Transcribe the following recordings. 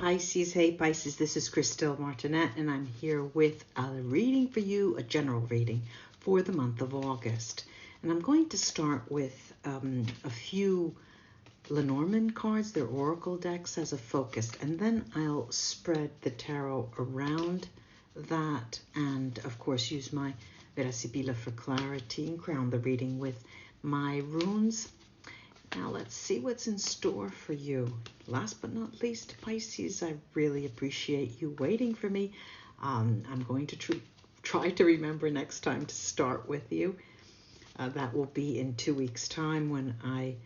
Pisces. Hey Pisces, this is Christelle Martinette, and I'm here with a reading for you, a general reading for the month of August. And I'm going to start with a few Lenormand cards, their oracle decks as a focus, and then I'll spread the tarot around that, and of course use my Vera Sibila for clarity and crown the reading with my runes. Now let's see what's in store for you. Last but not least, Pisces, I really appreciate you waiting for me. I'm going to try to remember next time to start with you. That will be in 2 weeks' time when I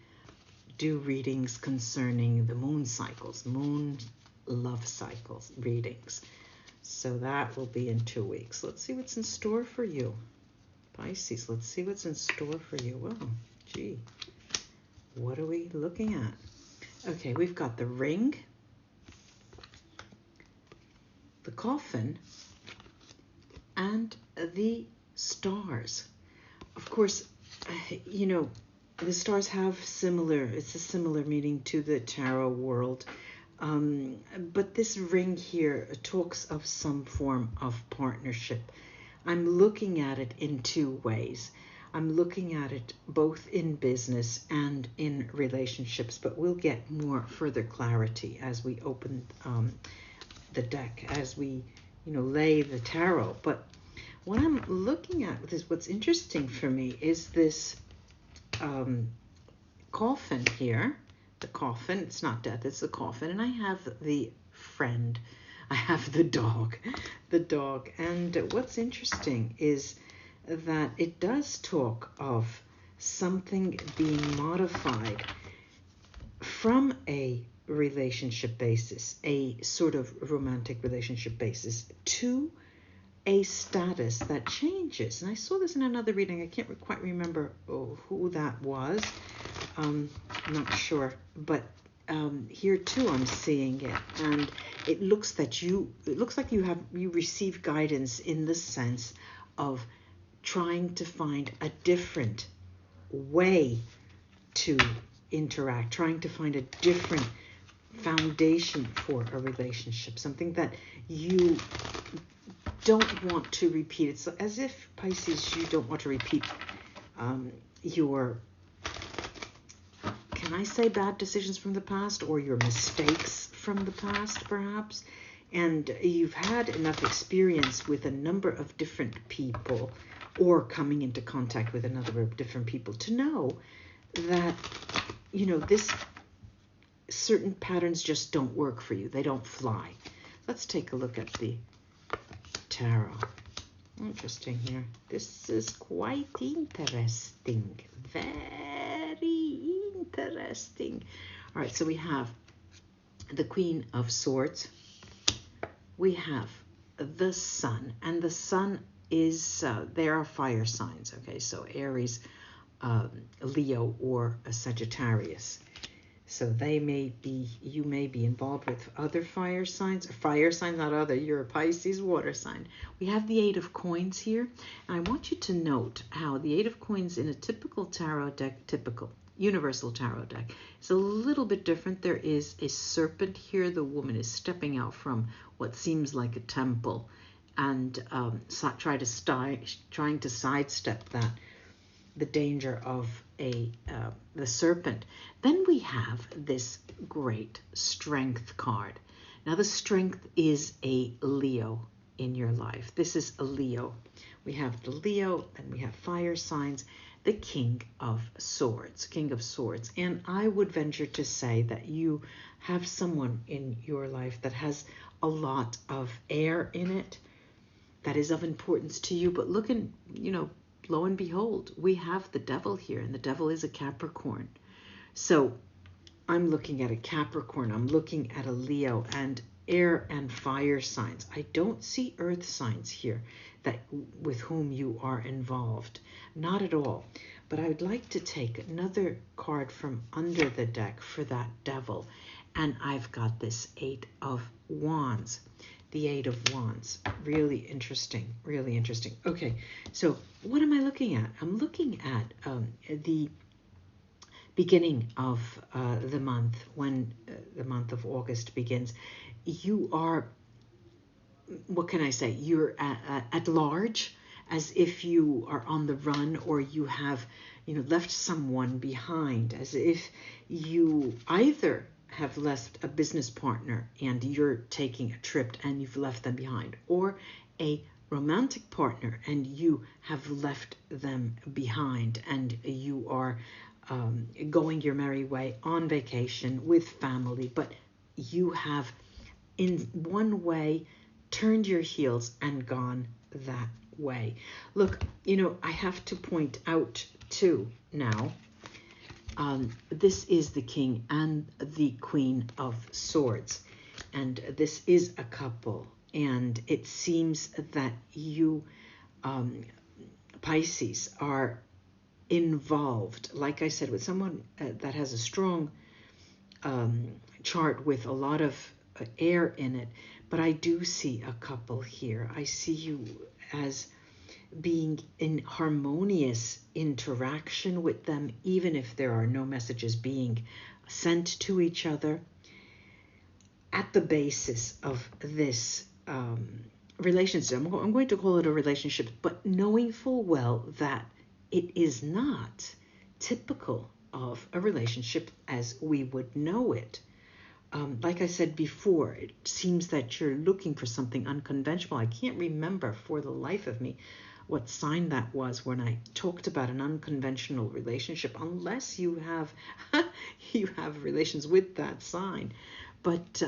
do readings concerning the moon cycles, moon love cycles readings. So that will be in 2 weeks. Let's see what's in store for you. Pisces, let's see what's in store for you. Well, gee. What are we looking at? Okay, we've got the ring, the coffin, and the stars. Of course, you know, the stars have it's a similar meaning to the tarot world. But this ring here talks of some form of partnership. I'm looking at it in 2 ways. I'm looking at it both in business and in relationships, but we'll get more further clarity as we open the deck, as we, lay the tarot. But what I'm looking at is what's interesting for me is this coffin here. The coffin, it's not death, it's the coffin. And I have the friend, I have the dog. And what's interesting is that it does talk of something being modified from a relationship basis, a sort of romantic relationship basis, to a status that changes. And I saw this in another reading. I can't quite remember who that was. I'm not sure, but here too I'm seeing it, and it looks like you receive guidance in the sense of trying to find a different way to interact, trying to find a different foundation for a relationship, something that you don't want to repeat. It's as if, Pisces, you don't want to repeat your, can I say, bad decisions from the past, or your mistakes from the past, perhaps. And you've had enough experience with a number of different people, or coming into contact with a number of different people, to know that, this certain patterns just don't work for you. They don't fly. Let's take a look at the tarot. Interesting here. This is quite interesting. Very interesting. All right, so we have the Queen of Swords. We have the Sun, and the Sun is, there are fire signs, okay, so Aries, Leo, or a Sagittarius. So you may be involved with other fire signs, not other, you're a Pisces water sign. We have the 8 of Coins here, and I want you to note how the 8 of Coins in a typical tarot deck, typical universal tarot deck, is a little bit different. There is a serpent here. The woman is stepping out from what seems like a temple, and trying to sidestep that, the danger of the serpent. Then we have this great Strength card. Now the Strength is a Leo in your life. This is a Leo. We have the Leo, and we have fire signs, the King of Swords. And I would venture to say that you have someone in your life that has a lot of air in it, that is of importance to you. But lo and behold, we have the Devil here, and the Devil is a Capricorn. So I'm looking at a Capricorn, I'm looking at a Leo, and air and fire signs. I don't see earth signs here with whom you are involved. Not at all. But I would like to take another card from under the deck for that Devil. And I've got this 8 of Wands. The 8 of Wands. Really interesting. Really interesting. Okay, so what am I looking at? I'm looking at the beginning of the month, when the month of August begins. you are, what can I say? You're at large, as if you are on the run, or you have, left someone behind, as if you either have left a business partner and you're taking a trip and you've left them behind, or a romantic partner and you have left them behind, and you are going your merry way on vacation with family, but you have in one way turned your heels and gone that way. Look, I have to point out too now, this is the King and the Queen of Swords, and this is a couple, and it seems that you, Pisces, are involved, like I said, with someone that has a strong chart with a lot of air in it. But I do see a couple here. I see you as being in harmonious interaction with them, even if there are no messages being sent to each other. At the basis of this relationship, I'm going to call it a relationship, but knowing full well that it is not typical of a relationship as we would know it. Like I said before, it seems that you're looking for something unconventional. I can't remember for the life of me what sign that was when I talked about an unconventional relationship, unless you have relations with that sign. But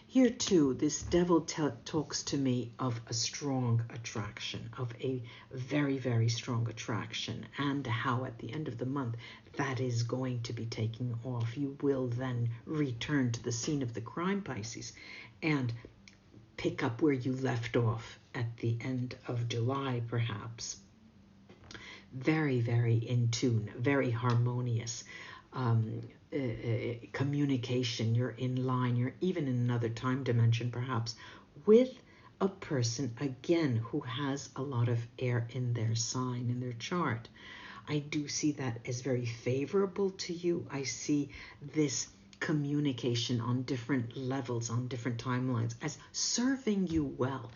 here too, this devil talks to me of a strong attraction, of a very, very strong attraction, and how at the end of the month that is going to be taking off. You will then return to the scene of the crime, Pisces, and pick up where you left off at the end of July, perhaps. Very, very in tune, very harmonious. Communication, you're in line, you're even in another time dimension perhaps, with a person again who has a lot of air in their sign, in their chart. I do see that as very favorable to you. I see this communication on different levels, on different timelines, as serving you well.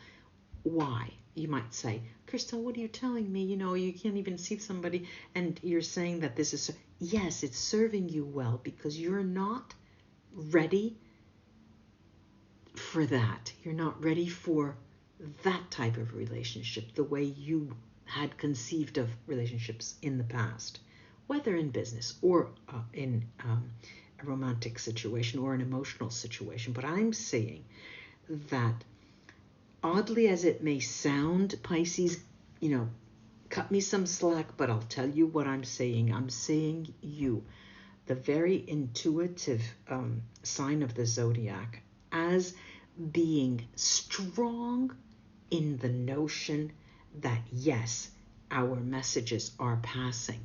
Why? You might say, Christelle, what are you telling me? You can't even see somebody and you're saying that this is... Yes, it's serving you well because you're not ready for that. You're not ready for that type of relationship, the way you had conceived of relationships in the past, whether in business or in a romantic situation or an emotional situation. But I'm saying that, oddly as it may sound, Pisces, cut me some slack, but I'll tell you what I'm saying. I'm saying you, the very intuitive sign of the zodiac, as being strong in the notion that, yes, our messages are passing.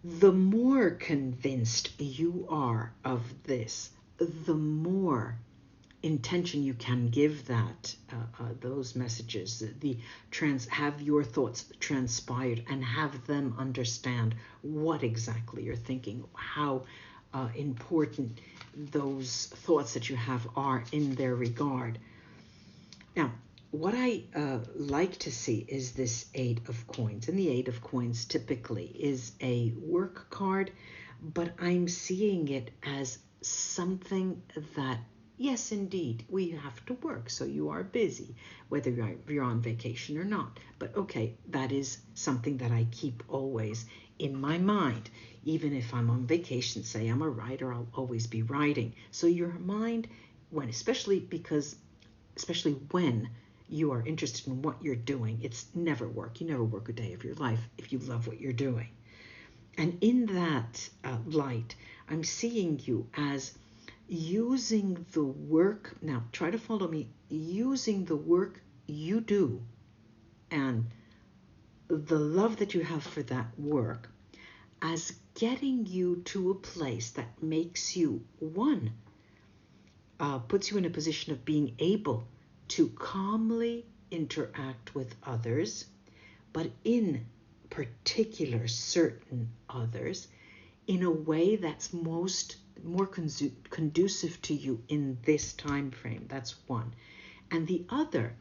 The more convinced you are of this, the more intention you can give that those messages, have your thoughts transpired and have them understand what exactly you're thinking, how important those thoughts that you have are in their regard. Now, what I like to see is this 8 of coins, and the 8 of coins typically is a work card, but I'm seeing it as something that, yes, indeed, we have to work, so you are busy, whether you're on vacation or not. But okay, that is something that I keep always in my mind. Even if I'm on vacation, say I'm a writer, I'll always be writing. So your mind, especially when you are interested in what you're doing, it's never work. You never work a day of your life if you love what you're doing. And in that light, I'm seeing you as using the work, now try to follow me, using the work you do and the love that you have for that work as getting you to a place that makes you, puts you in a position of being able to calmly interact with others, but in particular certain others, in a way that's most more conducive to you in this time frame. That's one. And the other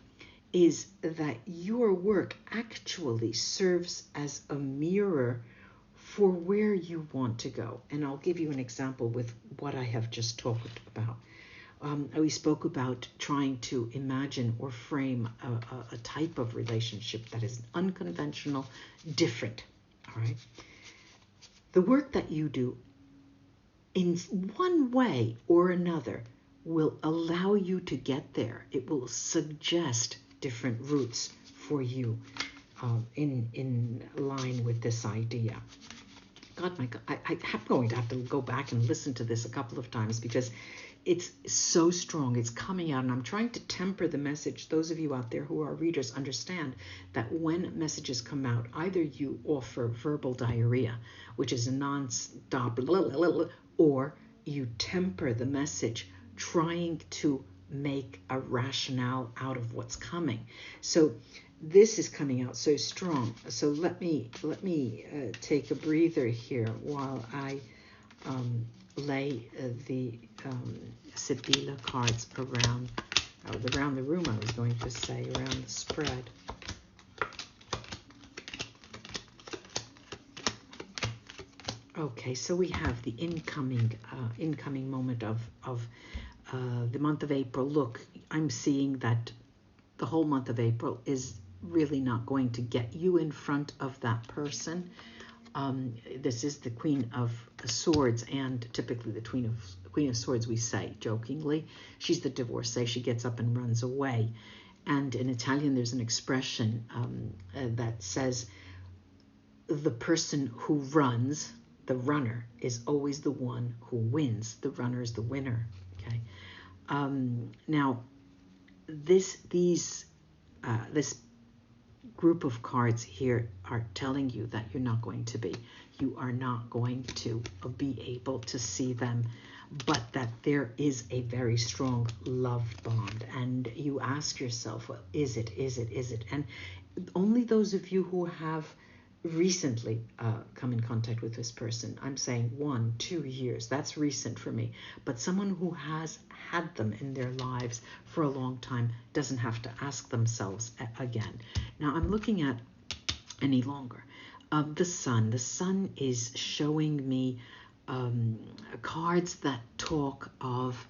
is that your work actually serves as a mirror for where you want to go. And I'll give you an example with what I have just talked about. We spoke about trying to imagine or frame a type of relationship that is unconventional, different. All right. The work that you do in one way or another will allow you to get there. It will suggest different routes for you in line with this idea. God, my God, I'm going to have to go back and listen to this a couple of times because it's so strong. It's coming out, and I'm trying to temper the message. Those of you out there who are readers understand that when messages come out, either you offer verbal diarrhea, which is a non-stop, or you temper the message, trying to make a rationale out of what's coming. So this is coming out so strong. So let me take a breather here while I lay the Sibila cards around the room, I was going to say, around the spread. Okay, so we have the incoming moment of the month of April. Look, I'm seeing that the whole month of April is really not going to get you in front of that person. This is the Queen of Swords, and typically the Queen of Swords, we say jokingly, she's the divorcee. She gets up and runs away. And in Italian, there's an expression that says the person who runs, the runner, is always the one who wins. The runner is the winner. Okay. Now, this group of cards here are telling you that you are not going to be able to see them, but that there is a very strong love bond. And you ask yourself, well, is it? And only those of you who have recently come in contact with this person, I'm saying 1-2 years, that's recent for me, but someone who has had them in their lives for a long time doesn't have to ask themselves again. Now I'm looking at any longer the sun is showing me cards that talk of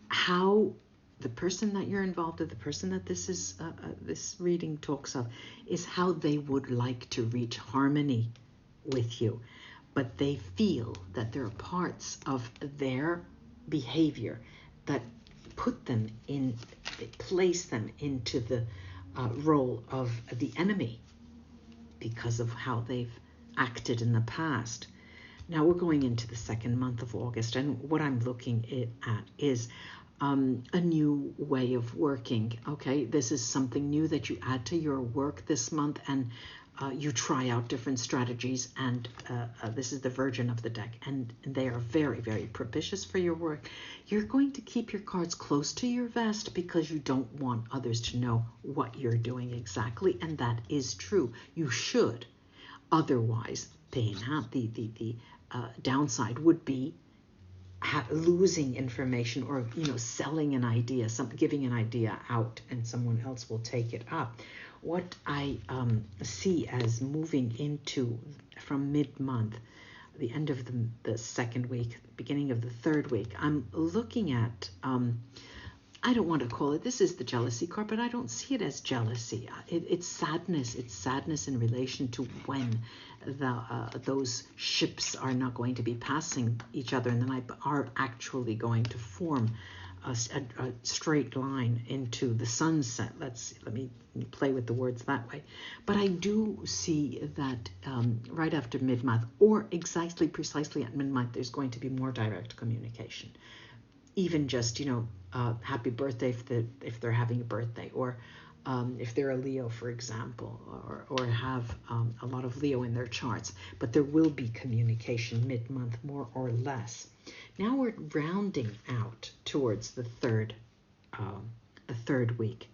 how the person that you're involved with, the person that this reading talks of, is how they would like to reach harmony with you. But they feel that there are parts of their behavior that place them into the role of the enemy because of how they've acted in the past. Now we're going into the second month of August, and what I'm looking at is a new way of working. Okay, this is something new that you add to your work this month, and you try out different strategies, and this is the Virgin of the deck, and they are very, very propitious for your work. You're going to keep your cards close to your vest because you don't want others to know what you're doing exactly, and that is true. You should. Otherwise, the downside would be losing information, or selling an idea, giving an idea out, and someone else will take it up. What I see as moving into from mid-month, the end of the second week, beginning of the third week, I'm looking at, I don't want to call it, this is the jealousy card, but I don't see it as jealousy. It's sadness. It's sadness in relation to when those ships are not going to be passing each other, and then are actually going to form a straight line into the sunset. Let me play with the words that way. But I do see that right after mid-month, or precisely at mid-month, there's going to be more direct communication. Even just, happy birthday if they're having a birthday, or if they're a Leo, for example, or have a lot of Leo in their charts. But there will be communication mid-month, more or less. Now we're rounding out towards the third week.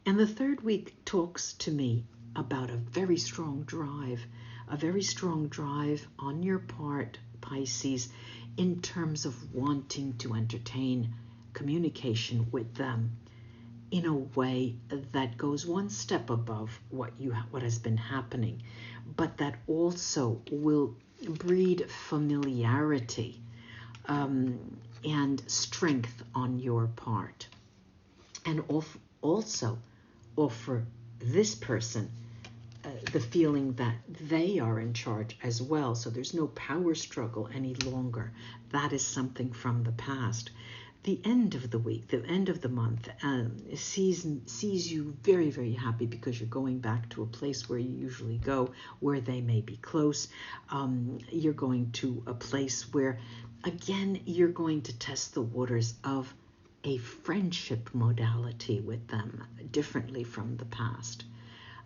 And the third week talks to me about a very strong drive, a very strong drive on your part, Pisces, in terms of wanting to entertain communication with them in a way that goes one step above what has been happening, but that also will breed familiarity and strength on your part, and also offer this person the feeling that they are in charge as well. So there's no power struggle any longer. That is something from the past. The end of the week, the end of the month, sees you very, very happy because you're going back to a place where you usually go, where they may be close. You're going to a place where, again, you're going to test the waters of a friendship modality with them, differently from the past,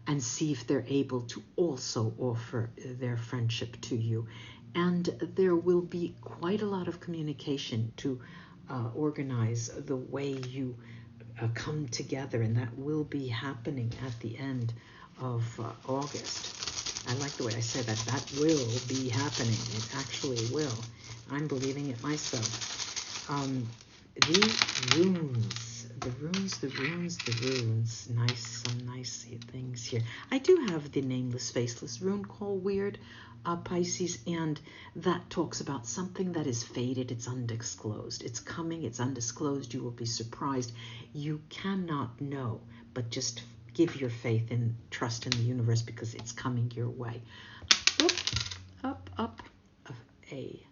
and see if they're able to also offer their friendship to you. And there will be quite a lot of communication to organize the way you come together, and that will be happening at the end of August. I like the way I say that. That will be happening. It actually will. I'm believing it myself. The runes. Nice, some nice things here. I do have the nameless, faceless rune called Weird, Pisces, and that talks about something that is faded, it's undisclosed. It's coming, it's undisclosed, you will be surprised. You cannot know, but just give your faith and trust in the universe because it's coming your way. Up, a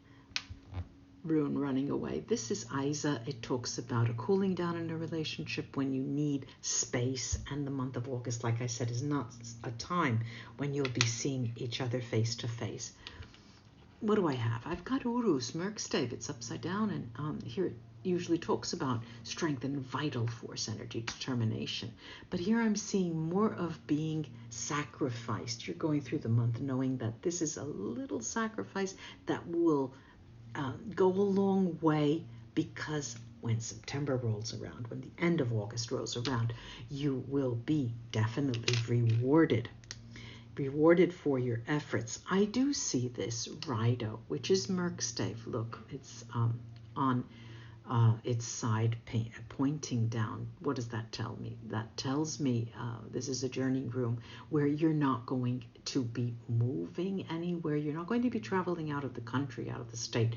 rune running away. This is Isa. It talks about a cooling down in a relationship when you need space, and the month of August, like I said, is not a time when you'll be seeing each other face to face. What do I have? I've got Urus, Merkstave. It's upside down, and here it usually talks about strength and vital force, energy, determination. But here I'm seeing more of being sacrificed. You're going through the month knowing that this is a little sacrifice that will go a long way, because when September rolls around, when the end of August rolls around, you will be definitely rewarded for your efforts. I do see this Rido, which is Merkstave. Look, it's on its side pointing down. What does that tell me? That tells me this is a journey room where you're not going to be moving anywhere. You're not going to be traveling out of the country, out of the state.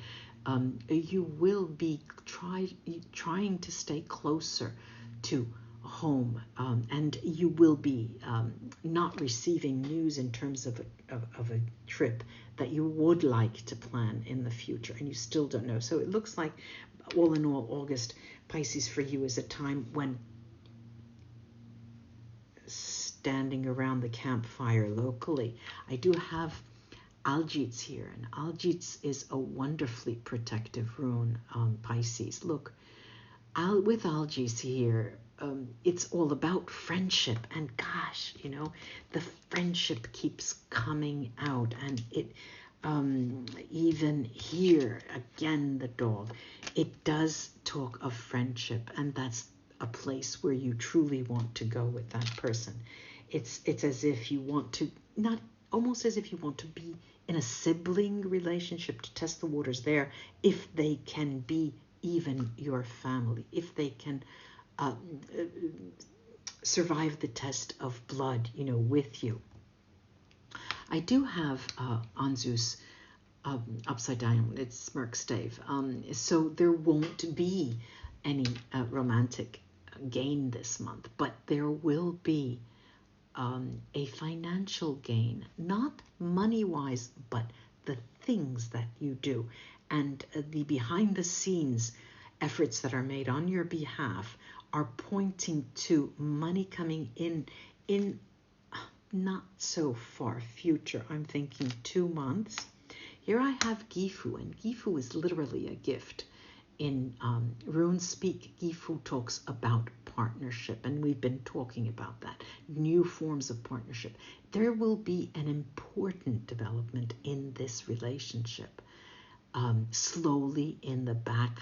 You will be trying to stay closer to home, and you will be not receiving news in terms of a trip that you would like to plan in the future, and you still don't know. So it looks like, all in all, August, Pisces, for you is a time when standing around the campfire locally. I do have Algits here, and Algits is a wonderfully protective rune, Pisces. Look, with Algits here, it's all about friendship, and gosh, you know, the friendship keeps coming out, and it even here again, the dog, it does talk of friendship, and that's a place where you truly want to go with that person. It's as if you want to, not almost as if you want to be in a sibling relationship, to test the waters there, if they can be even your family, if they can survive the test of blood, you know, with you. I do have Anzus upside down. It's Merkstave. So there won't be any romantic gain this month, but there will be a financial gain, not money-wise, but the things that you do, and the behind-the-scenes efforts that are made on your behalf are pointing to money coming in not so far future. I'm thinking 2 months. Here I have Gifu, and Gifu is literally a gift. In rune speak, Gifu talks about partnership, and we've been talking about that. New forms of partnership. There will be an important development in this relationship. Slowly in the back,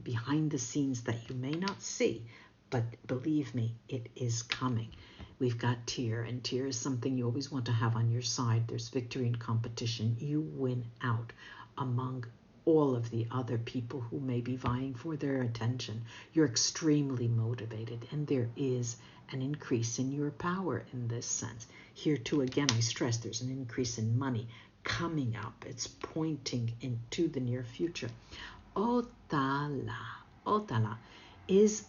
behind the scenes that you may not see, but believe me, it is coming. We've got Tear, and Tear is something you always want to have on your side. There's victory in competition. You win out among all of the other people who may be vying for their attention. You're extremely motivated, and there is an increase in your power in this sense. Here too, again, I stress there's an increase in money coming up. It's pointing into the near future. Otala is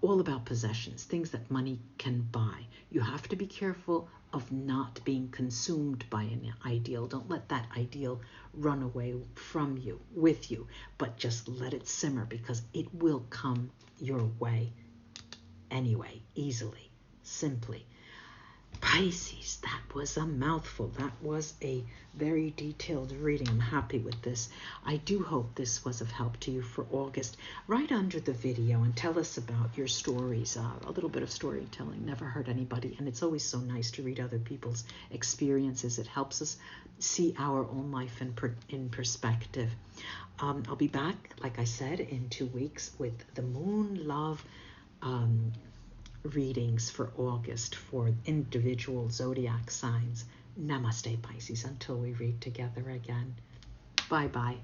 all about possessions, things that money can buy. You have to be careful of not being consumed by an ideal. Don't let that ideal run away from you, with you, but just let it simmer, because it will come your way anyway, easily, simply. Pisces, that was a mouthful. That was a very detailed reading. I'm happy with this. I do hope this was of help to you for August. Write under the video and tell us about your stories. A little bit of storytelling never hurt anybody, and it's always so nice to read other people's experiences. It helps us see our own life in perspective. I'll be back, like I said, in 2 weeks with the Moon Love readings for August for individual zodiac signs. Namaste, Pisces, until we read together again. Bye-bye.